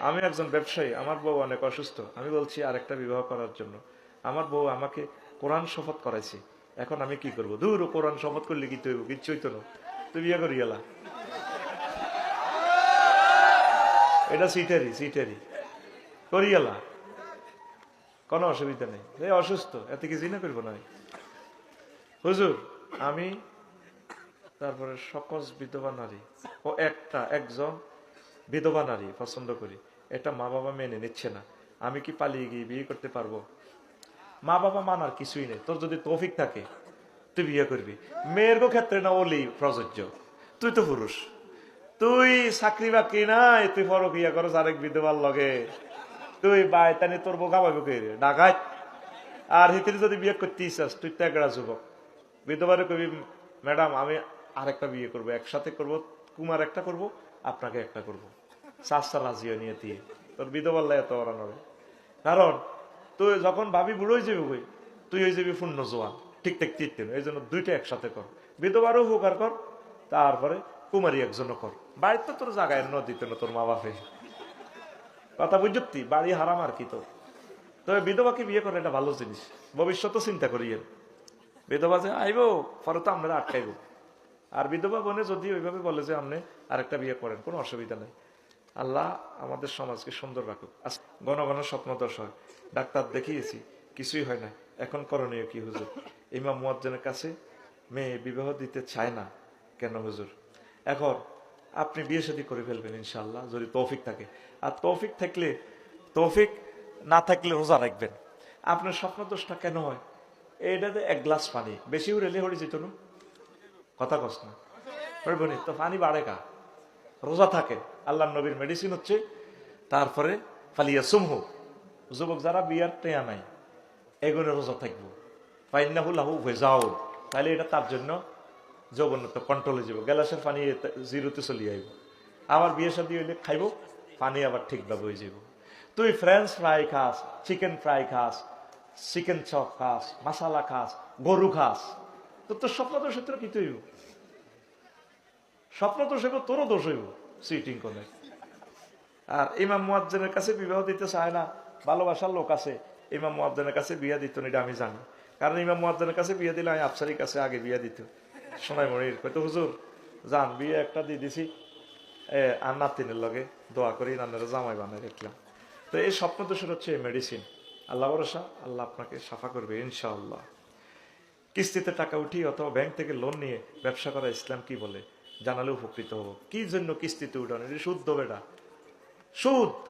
আমি একজন ব্যবসায়ী, আমার বউ অনেক অসুস্থ, আমি বলছি আরেকটা বিবাহ করার জন্য। আমার বউ আমাকে কোরআন শপথ করাইছে, এখন আমি কি করবো? দূর, কোরআন শপথ করলে কি তুই কিচ্ছুই তো না, তুই বিয়ে করি গেলা। এটা সিটারি সিটারি করি গেলা, কোনো অসুবিধা নেই, এই অসুস্থ এত কি জিনা করবো না হুজুর। আমি তারপরে সকল বিধবা নারী ও একজন বিধবা নারী পছন্দ করি, এটা মা বাবা মেনে নিচ্ছে না, আমি কি পালিয়ে গিয়ে বিয়ে করতে পারবো? মা বাবা মানার কিছুই নেই, তোর যদি তৌফিক থাকে তুই বিয়ে করবি। মেয়ের ক্ষেত্রে না ওলি প্রযোজ্য, তুই তো পুরুষ, তুই চাকরি বাকরি নাই, তুই পরক ইয়া করস আরেক বিধবার লগে, তুই বাইতানি তোর বোকা পাবো কে ডাকাত। আর হিতির যদি বিয়ে করতে ইচ্ছাস, তুই তো একটা যুবক, বিধবারে কবি ম্যাডাম আমি আরেকটা বিয়ে করব, একসাথে করব, কুমার একটা করব, আপনাকে একটা করব, চাষটা রাজিও নিয়ে দিয়ে তোর বিধবার লাগে তো ওরা নড়ে। কারণ তুই যখন ভাবি বুড়ো হয়ে যাবি কই, তুই হয়ে যাবি পূর্ণ জোয়ান, ঠিক ঠিক তিন, এই জন্য দুইটা একসাথে কর, বিধবারও উপকার কর, তারপরে কুমারী একজনও কর। বাড়িতে তোর জায়গায় দিত না তোর মা বাপে, কথা বুঝতি, বাড়ি হারাম আর কি তোর। তবে বিধবাকে বিয়ে করে এটা ভালো জিনিস, ভবিষ্যৎ চিন্তা করিয়েন। বিধবা যে আইব পরে তো আমরা আটকাইব, আর বিধবা বোনে যদি ওইভাবে বলে যে আপনি আরেকটা বিয়ে করেন, কোনো অসুবিধা নেই। আল্লাহ আমাদের সমাজকে সুন্দর রাখুক। ঘন ঘন স্বপ্নদোষ হয়, ডাক্তার দেখিয়েছি, কিছুই হয় না, এখন করণীয় কি হুজুর? ইমাম মুয়াজ্জিনের কাছে মেয়ে বিবাহ দিতে চায় না কেন হুজুর? এখন আপনি বিয়ে শাদী করে ফেলবেন ইনশাল্লাহ, যদি তৌফিক থাকে। আর তৌফিক না থাকলে রোজা রাখবেন। আপনার স্বপ্নদোষটা কেন হয়? এইটাতে এক গ্লাস পানি বেশি উড়েলে হয়ে যেত না, কথা কস না বনি, তো পানি বাড়ে কা, রোজা থাকে। আল্লাহ নবীর মেডিসিন হচ্ছে তারপরে ফালিয়া সুমহু, যুবক যারা বিয়ার টেয়া নাই এগুলো রোজা থাকবো, পাইন্নাহু লাহু ভেজাও, তাহলে এটা তার জন্য যৌবনত কন্ট্রোলে যাব, গ্যালাসের পানি জিরোতে চলে আইব। আবার বিয়ে শাদী হইলে খাইব, পানি আবার ঠিকভাবে হয়ে যাব। তুই ফ্রেঞ্চ ফ্রাই খাস, চিকেন ফ্রাই খাস, চিকেন চপ খাস, মশালা খাস, গরু খাস, তোর স্বপ্ন দোষ ক্ষেত্রে কি তুই স্বপ্ন দোষ হইব, তোরও দোষ হইব সিটিং করে। আর ইমাম মুয়াজ্জিনের কাছে বিবাহ দিতে চায় না, ভালোবাসার লোক আছে, ইমাম মুয়াজ্জিনের কাছে বিয়া দিত না, এটা আমি জানি। কারণ ইমাম মুয়াজ্জিনের কাছে বিয়ে দিলে আমি আফসারির কাছে আগে বিয়া দিত। সোনাই মনির কইতো হুজুর জান বিয়ে একটা দিয়ে দিছি, আর নাতিনের লগে দোয়া করি নানের জামাই বানাই রাখলাম। তো এই স্বপ্ন দোষের হচ্ছে মেডিসিন। আল্লাহ ভরসা, আল্লাহ আপনাকে সাফা করবে ইনশাআল্লাহ। কিস্তিতে টাকা উঠিয়ে অথবা ব্যাংক থেকে লোন নিয়ে ব্যবসা করা ইসলাম কি বলে জানালে উপকৃত হবো। কি জন্য কিস্তিতে উঠানো? সুদ দেবে, সুদ।